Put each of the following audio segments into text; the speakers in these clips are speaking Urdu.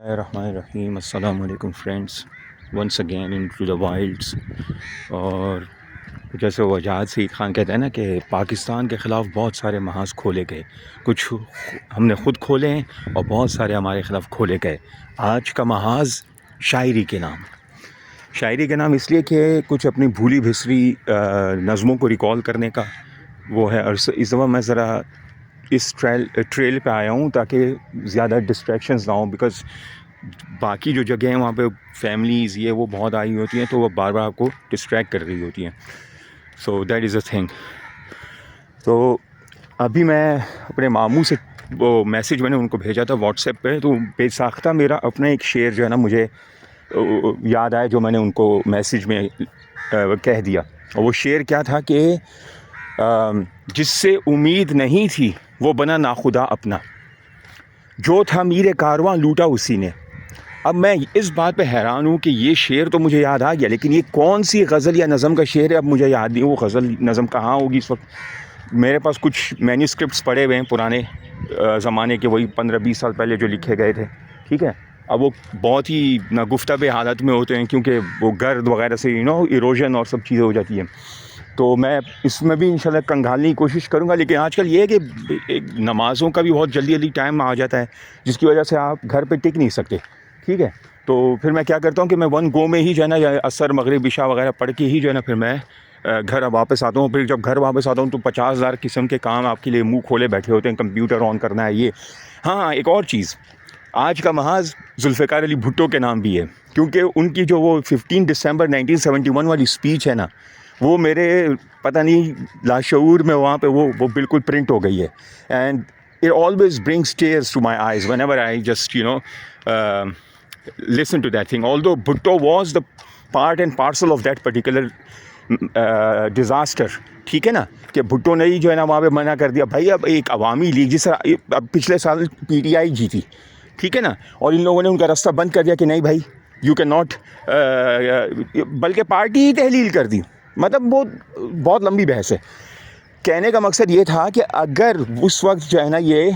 الرحمن الرحیم السلام علیکم friends once again into the wilds. اور جیسے وجاہت سعید خان کہتے ہیں نا کہ پاکستان کے خلاف بہت سارے محاذ کھولے گئے، کچھ ہم نے خود کھولے ہیں اور بہت سارے ہمارے خلاف کھولے گئے. آج کا محاذ شاعری کے نام اس لیے کہ کچھ اپنی بھولی بھسری نظموں کو ریکال کرنے کا وہ ہے. اور اس دفعہ میں ذرا اس ٹریل پہ آیا ہوں تاکہ زیادہ ڈسٹریکشنز نہ ہوں، بیکاز باقی جو جگہیں ہیں وہاں پہ فیملیز یہ وہ بہت آئی ہوتی ہیں تو وہ بار بار آپ کو ڈسٹریکٹ کر رہی ہوتی ہیں. So that is a thing. تو ابھی میں اپنے ماموں سے وہ میسیج میں نے ان کو بھیجا تھا واٹس ایپ پہ، تو بے ساختہ میرا اپنا ایک شعر جو ہے نا مجھے یاد آیا جو میں نے ان کو میسیج میں کہہ دیا. اور وہ شعر کیا تھا کہ جس سے امید نہیں تھی وہ بنا ناخدا اپنا، جو تھا میر کارواں لوٹا اسی نے. اب میں اس بات پہ حیران ہوں کہ یہ شعر تو مجھے یاد آ گیا، لیکن یہ کون سی غزل یا نظم کا شعر ہے اب مجھے یاد نہیں. وہ غزل نظم کہاں ہوگی اس وقت؟ میرے پاس کچھ مینیوسکرپٹس پڑے ہوئے ہیں پرانے زمانے کے، وہی 15-20 سال پہلے جو لکھے گئے تھے. ٹھیک ہے، اب وہ بہت ہی ناگفتہ حالت میں ہوتے ہیں کیونکہ وہ گرد وغیرہ سے ایروژن اور سب چیزیں ہو جاتی ہیں. تو میں اس میں بھی انشاءاللہ کنگھالنے کی کوشش کروں گا. لیکن آج کل یہ ہے کہ نمازوں کا بھی بہت جلدی ٹائم آ جاتا ہے، جس کی وجہ سے آپ گھر پہ ٹک نہیں سکتے. ٹھیک ہے، تو پھر میں کیا کرتا ہوں کہ میں ون گو میں ہی جو ہے نا عصر مغرب عشاء وغیرہ پڑھ کے ہی جو ہے نا پھر میں گھر واپس آتا ہوں. پھر جب گھر واپس آتا ہوں تو 50,000 قسم کے کام آپ کے لیے منہ کھولے بیٹھے ہوتے ہیں. کمپیوٹر آن کرنا ہے یہ. ہاں، ایک اور چیز، آج کا محاذ ذوالفقار علی بھٹو کے نام بھی ہے، کیونکہ ان کی جو وہ 15 دسمبر 1971 والی اسپیچ ہے نا، وہ میرے پتہ نہیں لاشعور میں وہاں پہ وہ بالکل پرنٹ ہو گئی ہے. And it always brings tears to my eyes whenever I just listen to that thing. Although Bhutto was the part and parcel of that particular disaster. ٹھیک ہے نا، کہ بھٹو نے ہی جو ہے نا وہاں پہ منع کر دیا. بھائی اب ایک عوامی لیگ جس طرح اب پچھلے سال PTI جیتی، ٹھیک ہے نا، اور ان لوگوں نے ان کا راستہ بند کر دیا کہ نہیں بھائی یو کین ناٹ، بلکہ پارٹی ہی تحلیل کر دی. مطلب وہ بہت لمبی بحث ہے. کہنے کا مقصد یہ تھا کہ اگر اس وقت جو ہے نا یہ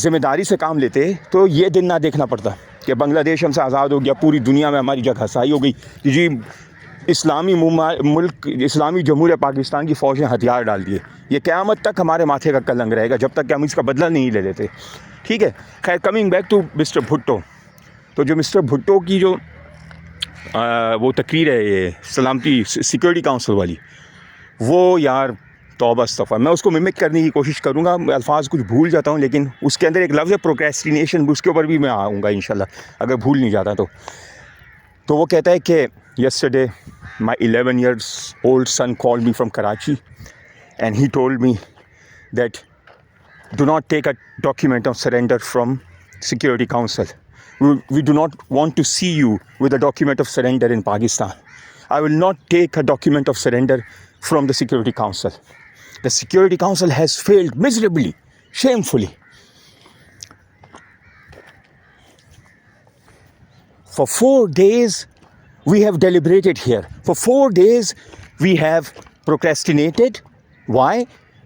ذمہ داری سے کام لیتے تو یہ دن نہ دیکھنا پڑتا کہ بنگلہ دیش ہم سے آزاد ہو گیا، پوری دنیا میں ہماری جگہ سائی ہو گئی کہ جی اسلامی ملک اسلامی جمہوریہ پاکستان کی فوج نے ہتھیار ڈال دیے. یہ قیامت تک ہمارے ماتھے کا کلنگ رہے گا جب تک کہ ہم اس کا بدلہ نہیں لے لیتے. ٹھیک ہے، خیر coming back to mister Bhutto. تو جو مسٹر بھٹو کی جو وہ تقریر ہے یہ سلامتی سیکورٹی کاؤنسل والی، وہ یار توبہ استغفار. میں اس کو ممک کرنے کی کوشش کروں گا، الفاظ کچھ بھول جاتا ہوں، لیکن اس کے اندر ایک لفظ ہے پروکریسٹینیشن، اس کے اوپر بھی میں آؤں گا انشاءاللہ اگر بھول نہیں جاتا تو. تو وہ کہتا ہے کہ yesterday my 11 years old son called me from Karachi and he told me that do not take a document of surrender from Security Council. We do not want to see you with a document of surrender in Pakistan. I will not take a document of surrender from the Security Council. The Security Council has failed miserably, shamefully. For 4 days we have deliberated here. For 4 days we have procrastinated. Why?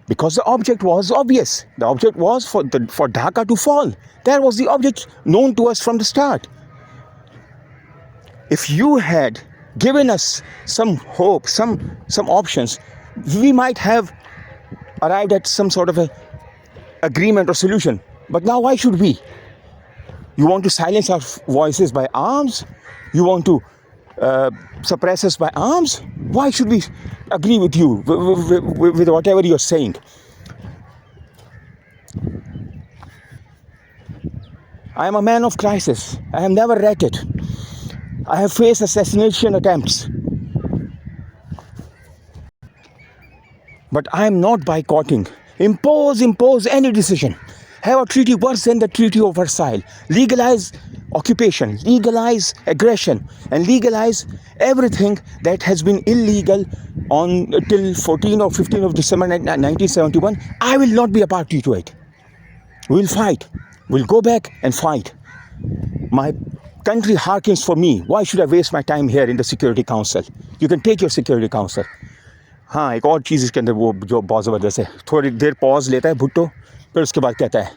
Because the object was obvious. The object was for Dhaka to fall. That was the object known to us from the start. If you had given us some hope, some options, we might have arrived at some sort of a agreement or solution. But now why should we? You want to silence our voices by arms? You want to suppress us by arms? Why should we agree with you with whatever you're saying? I am a man of crisis. I have never ratted. I have faced assassination attempts. But I am not boycotting. Impose any decision. Have a treaty worse than the Treaty of Versailles. Legalize occupation, legalize aggression, and legalize everything that has been illegal till 14 or 15 of December 1971. I will not be a party to it. We'll fight. We'll go back and fight. My country harkens for me. Why should I waste my time here in the Security Council? You can take your Security Council. ہاں، ایک اور چیز اس کے اندر وہ جو بہت زبردست ہے. تھوڑی دیر پاز لیتا ہے بھٹو، پھر اس کے بعد کہتا ہے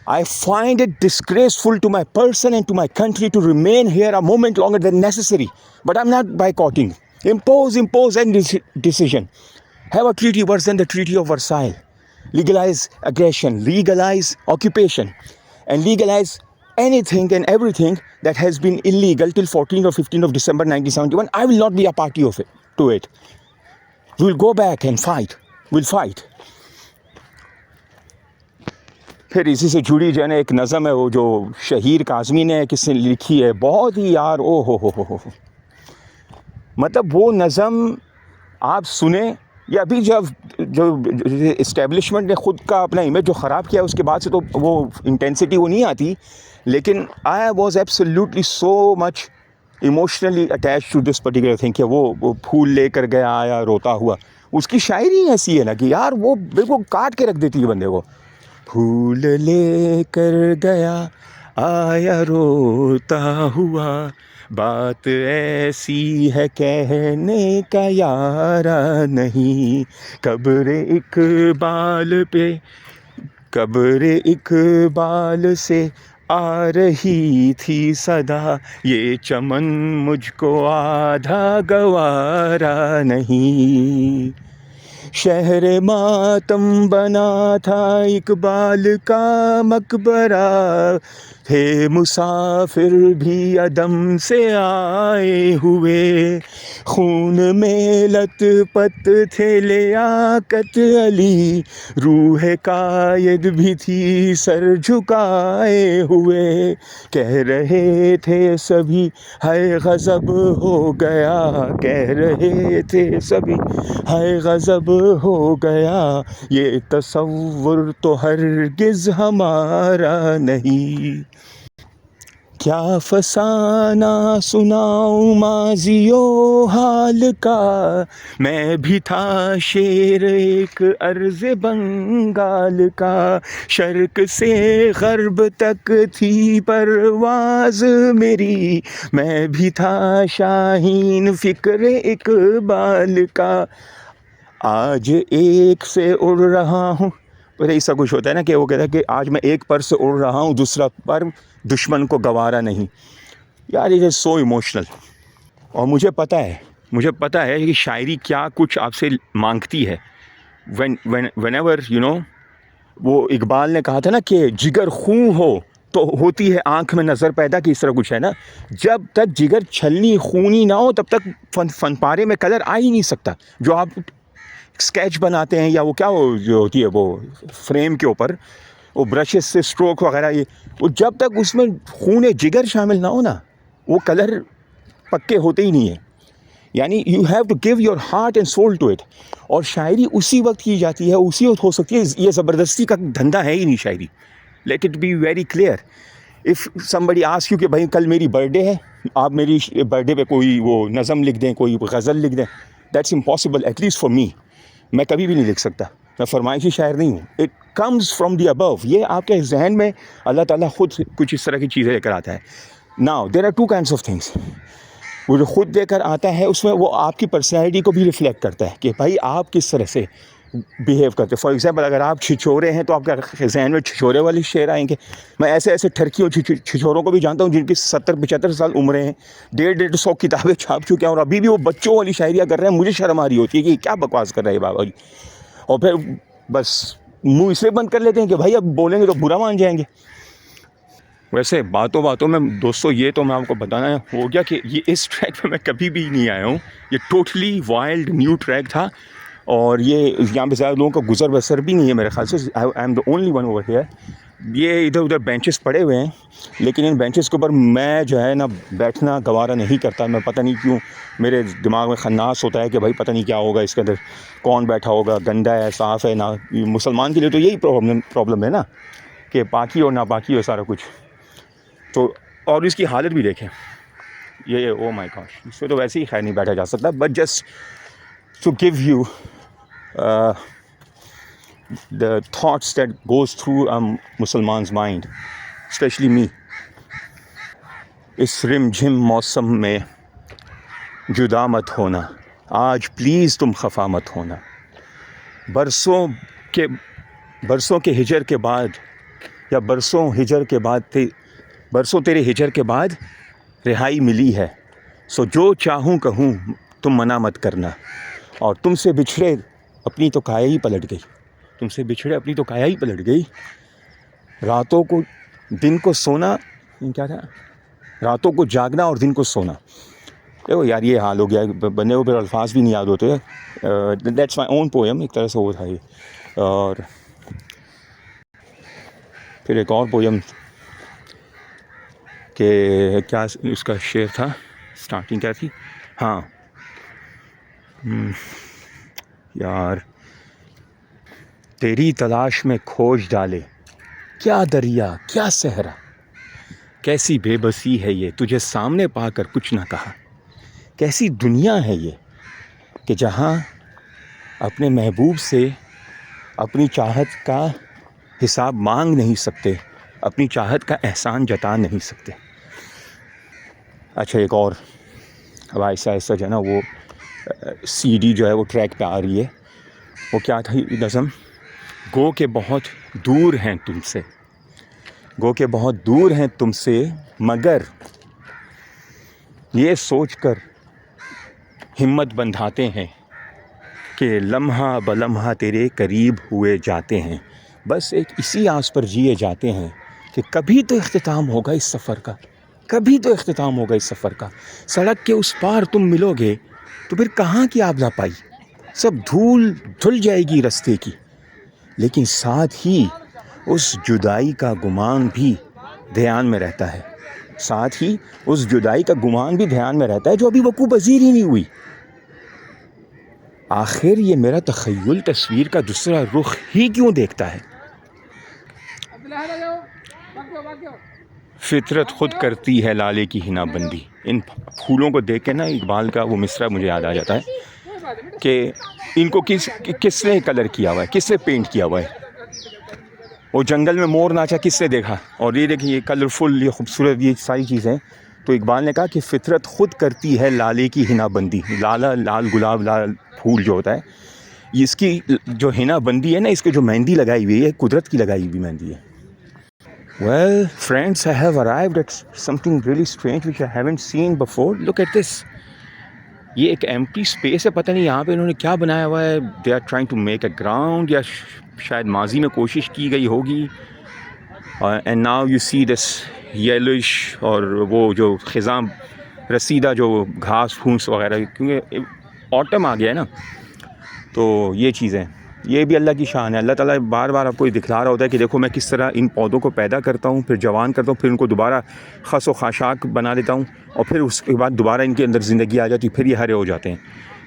I find it disgraceful to my person and to my country to remain here a moment longer than necessary. But I'm not boycotting. Impose any decision. Have a treaty worse than the Treaty of Versailles. Legalize aggression, legalize occupation, and legalize anything and everything that has been illegal till 14th or 15th of December 1971. I will not be a party to it. We will go back and fight. We'll fight. پھر اسی سے جڑی جو ہے نا ایک نظم ہے وہ جو شہیر کاظمی نے کس نے لکھی ہے, بہت ہی یار او ہو مطلب وہ نظم آپ سنیں. یا ابھی جو اسٹیبلشمنٹ نے خود کا اپنا امیج جو خراب کیا اس کے بعد سے تو وہ انٹینسٹی وہ نہیں آتی, لیکن I was absolutely so much emotionally attach to this particular thing کہ وہ پھول لے کر گیا آیا روتا ہوا. اس کی شاعری ایسی ہے نا کہ یار وہ بالکل کاٹ کے رکھ دیتی ہے بندے کو. پھول لے کر گیا آیا روتا ہوا, بات ایسی ہے کہنے کا یارا نہیں, قبر اقبال سے آ رہی تھی صدا, یہ چمن مجھ کو آدھا گوارا نہیں. شہر ماتم بنا تھا اقبال کا مقبرہ, تھے مسافر بھی عدم سے آئے ہوئے, خون میں لت پت تھے لیاقت علی, روح قائد بھی تھی سر جھکائے ہوئے, کہہ رہے تھے سبھی ہائے غضب ہو گیا, کہہ رہے تھے سبھی ہائے غضب ہو گیا, یہ تصور تو ہرگز ہمارا نہیں. کیا فسانہ سناؤں ماضی و حال کا, میں بھی تھا شیر ایک ارض بنگال کا, شرق سے غرب تک تھی پرواز میری, میں بھی تھا شاہین فکر اقبال کا, آج ایک سے اڑ رہا ہوں. ایسا کچھ ہوتا ہے نا کہ وہ کہتا ہے کہ آج میں ایک پر سے اڑ رہا ہوں, دوسرا پر دشمن کو گوارا نہیں. یار اٹ از سو ایموشنل. اور مجھے پتہ ہے کہ شاعری کیا کچھ آپ سے مانگتی ہے. وین ایور وہ اقبال نے کہا تھا نا کہ جگر خون ہو تو ہوتی ہے آنکھ میں نظر پیدا, کہ اس طرح کچھ ہے نا. جب تک جگر چھلنی خونی نہ ہو تب تک فن پارے میں کلر آ ہی نہیں سکتا. جو آپ اسکیچ بناتے ہیں یا وہ کیا وہ جو ہوتی ہے وہ فریم کے اوپر وہ برشز سے اسٹروک وغیرہ, وہ جب تک اس میں خون جگر شامل نہ ہو نا وہ کلر پکے ہوتے ہی نہیں ہیں. یعنی you have to give your heart and soul to it. اور شاعری اسی وقت کی جاتی ہے, اسی وقت ہو سکتی ہے. یہ زبردستی کا دھندا ہے ہی نہیں شاعری. Let it be very clear. If somebody asks you کہ بھائی کل میری برتھ ڈے ہے, آپ میری برتھ ڈے پہ کوئی وہ نظم لکھ دیں, کوئی غزل لکھ دیں, that's impossible at least for me. میں کبھی بھی نہیں لکھ سکتا, میں فرمائشی شاعر نہیں ہوں. اٹ کمز فرام دی ابو. یہ آپ کے ذہن میں اللہ تعالیٰ خود کچھ اس طرح کی چیزیں لے کر آتا ہے. Now there are two kinds of things. وہ جو خود دے کر آتا ہے اس میں وہ آپ کی پرسنالٹی کو بھی ریفلیکٹ کرتا ہے کہ بھائی آپ کس طرح سے بیہیو کرتے. فار ایگزامپل اگر آپ چھچورے ہیں تو آپ کے ذہن میں چھچورے والے شعر آئیں گے. میں ایسے ٹھرکیوں چھچوروں کو بھی جانتا ہوں جن کی 70-75 سال عمریں ہیں, 150-100 کتابیں چھاپ چکے ہیں, اور ابھی بھی وہ بچوں والی شاعریاں کر رہے ہیں. مجھے شرم آ رہی ہوتی ہے کہ کیا بکواس کر رہے ہیں بابا جی. اور پھر بس منہ اس لیے بند کر لیتے ہیں کہ بھائی اب بولیں گے تو برا مان جائیں گے. ویسے باتوں میں دوستوں یہ تو میں آپ کو بتانا ہو گیا کہ یہ اس ٹریک پہ میں کبھی بھی نہیں آیا ہوں. یہ ٹوٹلی وائلڈ نیو ٹریک تھا, اور یہ یہاں پہ زیادہ لوگوں کا گزر بسر بھی نہیں ہے میرے خیال سے. I am the only one over here. یہ ادھر ادھر بینچز پڑے ہوئے ہیں, لیکن ان بینچز کے اوپر میں جو ہے نا بیٹھنا گوارا نہیں کرتا. میں پتہ نہیں کیوں میرے دماغ میں خناس ہوتا ہے کہ بھائی پتہ نہیں کیا ہوگا اس کے اندر, کون بیٹھا ہوگا, گندا ہے صاف ہے نا. مسلمان کے لیے تو یہی پرابلم ہے نا کہ پاکی اور ناپاکی ہو سارا کچھ. تو اور اس کی حالت بھی دیکھیں, یہ او مائی گاڈ, اس پہ تو ویسے ہی خیر نہیں بیٹھا جا سکتا. But just to give you the thoughts that goes through a Musliman's mind, especially me. اس رم جھم موسم میں جدا مت ہونا, آج پلیز تم خفا مت ہونا. برسوں کے ہجر کے بعد یا برسوں تیرے ہجر کے بعد رہائی ملی ہے، سو جو چاہوں کہوں تم منع مت کرنا، اور تم سے بچھڑے اپنی تو کایا ہی پلٹ گئی، راتوں کو دن کو سونا، کیا تھا، راتوں کو جاگنا اور دن کو سونا۔ دیکھو یار یہ حال ہو گیا، بندے کو پھر الفاظ بھی نہیں یاد ہوتے۔ دیٹس مائی اون پویم، ایک طرح سے وہ تھا یہ۔ اور پھر ایک اور پویم کہ کیا اس کا شعر تھا، سٹارٹنگ کیا تھی، ہاں یار، تیری تلاش میں کھوج ڈالے کیا دریا کیا صحرا، کیسی بے بسی ہے یہ تجھے سامنے پا کر کچھ نہ کہا، کیسی دنیا ہے یہ کہ جہاں اپنے محبوب سے اپنی چاہت کا حساب مانگ نہیں سکتے، اپنی چاہت کا احسان جتا نہیں سکتے۔ اچھا ایک اور، اب ایسا جو ہے نا وہ سی ڈی جو ہے وہ ٹریک پہ آ رہی ہے، وہ کیا تھا نظم، گو کہ بہت دور ہیں تم سے مگر یہ سوچ کر ہمت بندھاتے ہیں کہ لمحہ بلمحہ تیرے قریب ہوئے جاتے ہیں، بس ایک اسی آس پر جیے جاتے ہیں کہ کبھی تو اختتام ہوگا اس سفر کا، سڑک کے اس پار تم ملو گے تو پھر کہاں کی آبلا پائی، سب دھل جائے گی رستے کی، لیکن ساتھ ہی اس جدائی کا گمان بھی دھیان میں رہتا ہے، جو ابھی وقوع پذیر ہی نہیں ہوئی۔ آخر یہ میرا تخیل تصویر کا دوسرا رخ ہی کیوں دیکھتا ہے، فطرت خود کرتی ہے لالے کی حنا بندی۔ ان پھولوں کو دیکھ کے نا اقبال کا وہ مصرع مجھے یاد آ جاتا ہے کہ ان کو کس نے کلر کیا ہوا ہے، کس نے پینٹ کیا ہوا ہے، وہ جنگل میں مور ناچا کس نے دیکھا، اور یہ دیکھیں یہ کلرفل، یہ خوبصورت، یہ ساری چیزیں۔ تو اقبال نے کہا کہ فطرت خود کرتی ہے لالے کی حنا بندی، لال گلاب، لال پھول جو ہوتا ہے، اس کی جو حنا بندی ہے نا، اس کے جو مہندی لگائی ہوئی ہے، قدرت کی لگائی ہوئی مہندی ہے۔ Well, friends, I have arrived at something really strange which I haven't seen before. Look at this. یہ ایک ایمپٹی اسپیس ہے، پتہ نہیں یہاں پہ انہوں نے کیا بنایا ہوا ہے۔ They are trying to make a ground, یا شاید ماضی میں کوشش کی گئی ہوگی۔ And now you see this یلوش، اور وہ جو خزاں رسیدہ جو گھاس پھوس وغیرہ، کیونکہ آٹم آ گیا ہے نا، تو یہ چیزیں، یہ بھی اللہ کی شان ہے۔ اللہ تعالیٰ بار بار آپ کو یہ دکھلا رہا ہوتا ہے کہ دیکھو میں کس طرح ان پودوں کو پیدا کرتا ہوں، پھر جوان کرتا ہوں، پھر ان کو دوبارہ خس و خاشاک بنا دیتا ہوں، اور پھر اس کے بعد دوبارہ ان کے اندر زندگی آ جاتی ہے، پھر یہ ہرے ہو جاتے ہیں۔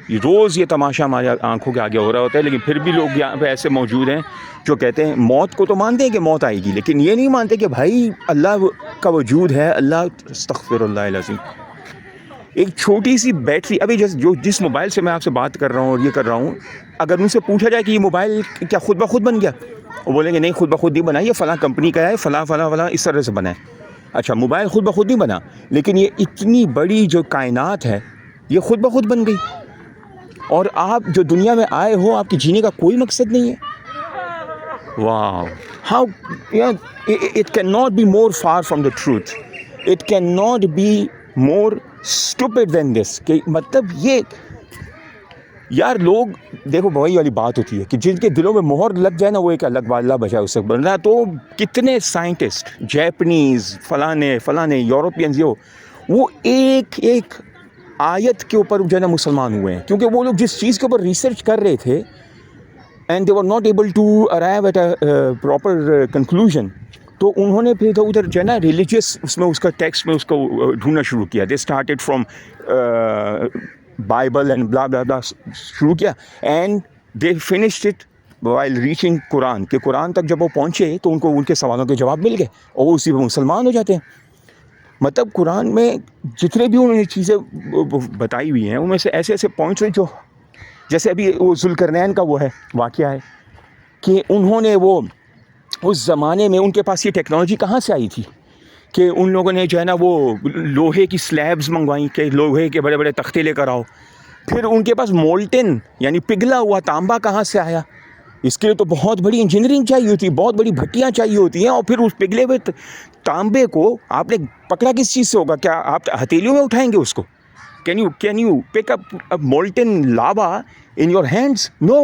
یہ روز یہ تماشا ہماری آنکھوں کے آگے ہو رہا ہوتا ہے، لیکن پھر بھی لوگ یہاں پہ ایسے موجود ہیں جو کہتے ہیں موت کو تو مانتے ہیں کہ موت آئے گی، لیکن یہ نہیں مانتے کہ بھائی اللہ کا وجود ہے۔ استغفر اللہ العظیم۔ ایک چھوٹی سی بیٹری، ابھی جس موبائل سے میں آپ سے بات کر رہا ہوں اور یہ کر رہا ہوں، اگر ان سے پوچھا جائے کہ یہ موبائل کیا خود بخود بن گیا، وہ بولیں گے نہیں خود بخود نہیں بنا، یہ فلاں کمپنی کا ہے، فلاں اس طرح سے بنا ہے۔ اچھا موبائل خود بخود نہیں بنا، لیکن یہ اتنی بڑی جو کائنات ہے یہ خود بخود بن گئی، اور آپ جو دنیا میں آئے ہو آپ کے جینے کا کوئی مقصد نہیں ہے۔ Wow, how it cannot be more far from the truth, it cannot be more stupid than this, کہ مطلب یہ یار لوگ دیکھو وہی والی بات ہوتی ہے کہ جن کے دلوں میں مہر لگ جائے نا، وہ ایک الگ بات، اللہ بچائے اس سے بن رہا ہے۔ تو کتنے سائنٹسٹ، جیپنیز، فلانے یورپینز، وہ ایک آیت کے اوپر جو ہے نا مسلمان ہوئے ہیں، کیونکہ وہ لوگ جس چیز کے اوپر ریسرچ کر رہے تھے and they were not able to arrive at a proper conclusion, تو انہوں نے پھر ادھر جو ہے نا ریلیجیس اس میں اس کا ٹیکسٹ میں اس کو ڈھونڈنا شروع کیا۔ They started from Bible and blah blah blah شروع کیا، and they finished it while reaching قرآن، کہ قرآن تک جب وہ پہنچے تو ان کو ان کے سوالوں کے جواب مل گئے، اور وہ اسی پہ مسلمان ہو جاتے ہیں۔ مطلب قرآن میں جتنے بھی انہوں نے چیزیں بتائی ہوئی ہیں ان میں سے ایسے پوائنٹس ہیں جو، جیسے ابھی وہ ذوالقرنین کا وہ ہے واقعہ ہے کہ انہوں نے وہ اس زمانے میں ان کے پاس یہ ٹیکنالوجی کہاں سے آئی تھی کہ ان لوگوں نے جو ہے نا وہ لوہے کی سلیبز منگوائیں کہ لوہے کے بڑے بڑے تختے لے کر آؤ، پھر ان کے پاس مولٹن یعنی پگھلا ہوا تانبا کہاں سے آیا، اس کے لیے تو بہت بڑی انجینئرنگ چاہیے ہوتی ہے, بہت بڑی بھٹیاں چاہیے ہوتی ہیں. اور پھر اس پگھلے ہوئے تانبے کو آپ نے پکڑا کس چیز سے ہوگا؟ کیا آپ ہتھیلیوں میں اٹھائیں گے اس کو؟ Can you pick up a molten lava in your hands? No.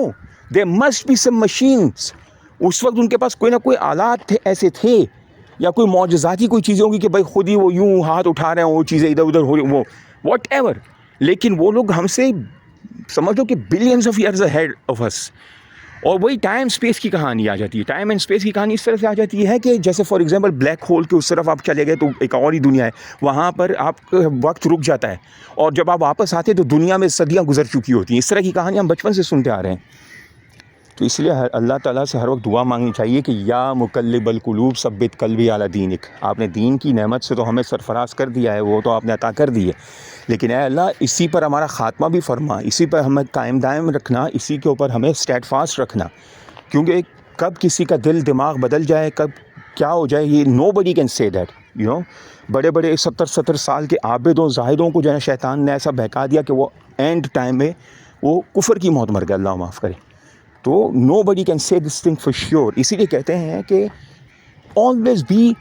There must be some machines. اس وقت ان کے پاس کوئی نہ کوئی آلات تھے, ایسے تھے, یا کوئی معجزاتی کوئی چیزیں ہوں گی کہ بھائی خود ہی وہ یوں ہاتھ اٹھا رہے ہیں, وہ چیزیں ادھر ادھر ہو رہی, وہ واٹ ایور. لیکن وہ لوگ ہم سے سمجھ لو کہ billions of years ahead of us. اور وہی ٹائم اسپیس کی کہانی آ جاتی ہے. ٹائم اینڈ اسپیس کی کہانی اس طرح سے آ جاتی ہے کہ جیسے فار ایگزامپل بلیک ہول کے اس طرف آپ چلے گئے تو ایک اور ہی دنیا ہے, وہاں پر آپ کا وقت رک جاتا ہے, اور جب آپ واپس آتے ہیں تو دنیا میں صدیاں گزر چکی ہوتی ہیں. اس طرح کی کہانی ہم بچپن سے سنتے آ رہے ہیں. تو اس لیے اللہ تعالیٰ سے ہر وقت دعا مانگنی چاہیے کہ یا مقلب القلوب ثبت قلبی علی دینک. آپ نے دین کی نعمت سے تو ہمیں سرفراز کر دیا ہے, وہ تو آپ نے عطا کر دی ہے, لیکن اے اللہ اسی پر ہمارا خاتمہ بھی فرما, اسی پر ہمیں قائم دائم رکھنا, اسی کے اوپر ہمیں اسٹیڈ فاسٹ رکھنا. کیونکہ کب کسی کا دل دماغ بدل جائے, کب کیا ہو جائے, یہ نو بڈی کین سے دیٹ. بڑے بڑے 70 سال کے عابد و زاہدوں کو جو ہے شیطان نے ایسا بہکا دیا کہ وہ اینڈ ٹائم میں وہ کفر کی موت مر گئے, اللہ معاف کرے. تو نو بڈی can say this thing for sure. اسی لیے کہتے ہیں کہ always be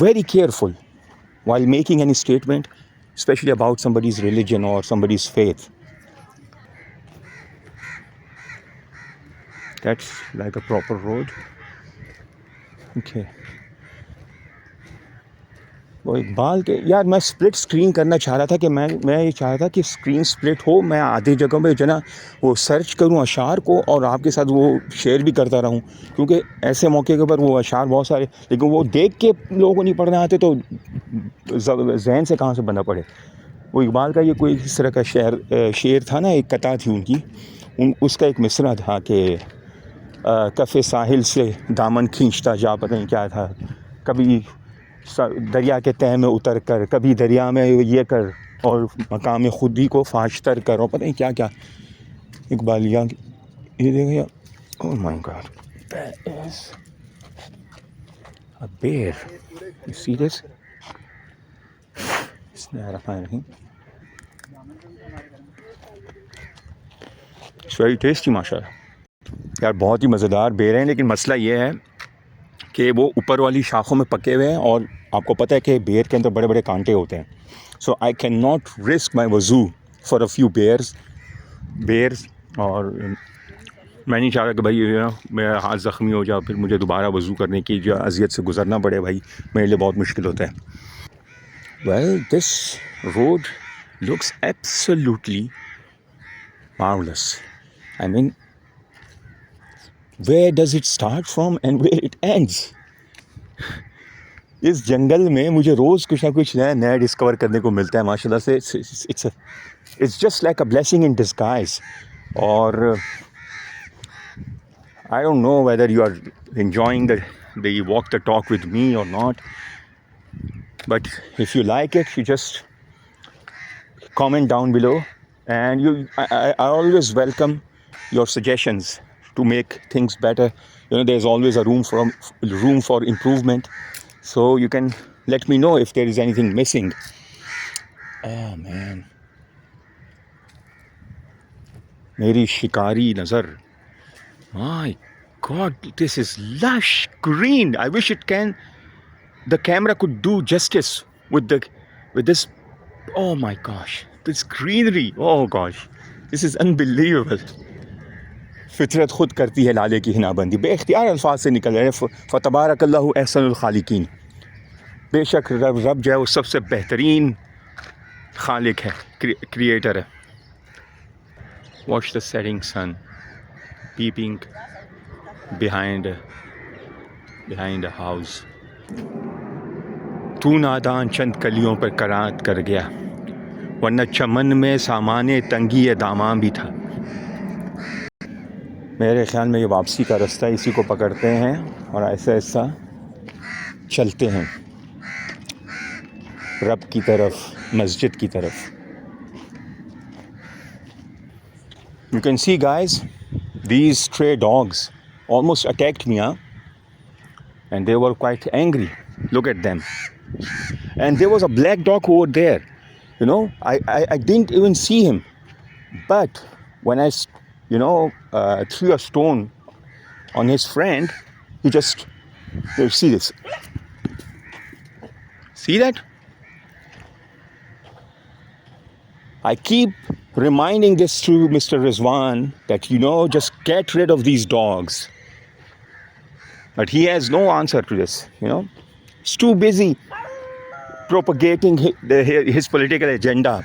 very careful while making any statement, especially about somebody's religion or somebody's faith. That's like a proper road. Okay. وہ اقبال کے یار میں سپلٹ اسکرین کرنا چاہ رہا تھا کہ میں یہ چاہ رہا تھا کہ اسکرین سپلٹ ہو, میں آدھی جگہ میں جو نا وہ سرچ کروں اشعار کو اور آپ کے ساتھ وہ شیئر بھی کرتا رہوں, کیونکہ ایسے موقع کے اوپر وہ اشعار بہت سارے, لیکن وہ دیکھ کے لوگوں کو نہیں پڑھنے آتے تو ذہن سے کہاں سے بندہ پڑھے. وہ اقبال کا یہ کوئی اس طرح کا شعر تھا نا, ایک قطعہ تھی ان کی, اس کا ایک مصرع تھا کہ کف ساحل سے دامن کھینچتا جا, پتہ نہیں کیا تھا, کبھی دریا کے تہہ میں اتر کر, کبھی دریا میں یہ کر, اور مقام خودی کو فاش تر کر, اور پتہ نہیں کیا کیا اقبالیہ. یہ دیکھیں, oh my God, that is a bear. You see this? بسم اللہ الرحمن الرحیم. اٹس ویری ٹیسٹی ماشاء اللہ. یار بہت ہی مزیدار بیر ہیں, لیکن مسئلہ یہ ہے کہ وہ اوپر والی شاخوں میں پکے ہوئے ہیں, اور آپ کو پتہ ہے کہ بیر کے اندر بڑے بڑے کانٹے ہوتے ہیں. سو آئی کین ناٹ رسک مائی وضو فار اے فیو بیئرز. اور میں نہیں چاہ رہا کہ بھائی میرا ہاتھ زخمی ہو جائے, پھر مجھے دوبارہ وضو کرنے کی جو اذیت سے گزرنا پڑے, بھائی میرے لیے بہت مشکل ہوتا ہے. Well this road looks absolutely marvelous. I mean, where does it start from and where it ends? اس جنگل میں مجھے روز کچھ نہ کچھ نیا ڈسکور کرنے کو ملتا ہے ماشاء اللہ سے. It's just like a blessing in disguise. اور I don't know whether you are enjoying the walk the talk with me or not, but if you like it, you just comment down below, and I always welcome your suggestions to make things better. There's always a room for improvement, so you can let me know if there is anything missing. Oh man, meri shikari nazar, my god, this is lush green. I wish the camera could do justice with this. Oh my gosh, this greenery, oh gosh, this is unbelievable. فطرت خود کرتی ہے لالے کی ہنا بندی, بے اختیار الفاظ سے نکل رہے ہیں. فتبارک اللہ احسن الخالقین. بے شک رب جو ہے وہ سب سے بہترین خالق ہے, کریٹر ہے. Watch the setting sun peeping behind a house. تو نادان چند کلیوں پر قرات کر گیا, ورنہ چمن میں سامان تنگی دامان بھی تھا. میرے خیال میں یہ واپسی کا راستہ, اسی کو پکڑتے ہیں اور ایسا ایسا چلتے ہیں رب کی طرف, مسجد کی طرف. You can see guys, these stray dogs almost attacked me, and they were quite angry. Look at them. And there was a black dog over there. I didn't even see him. But when I threw a stone on his friend. He just, see this, see that? I keep reminding this to Mr. Rizwan that just get rid of these dogs, but he has no answer to this. He's too busy propagating his political agenda.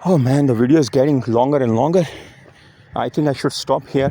Oh man, the video is getting longer and longer. I think I should stop here.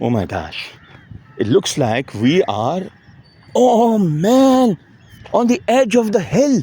Oh my gosh, it looks like we are, oh man, on the edge of the hill.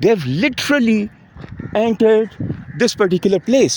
They have literally entered this particular place.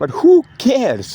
But who cares?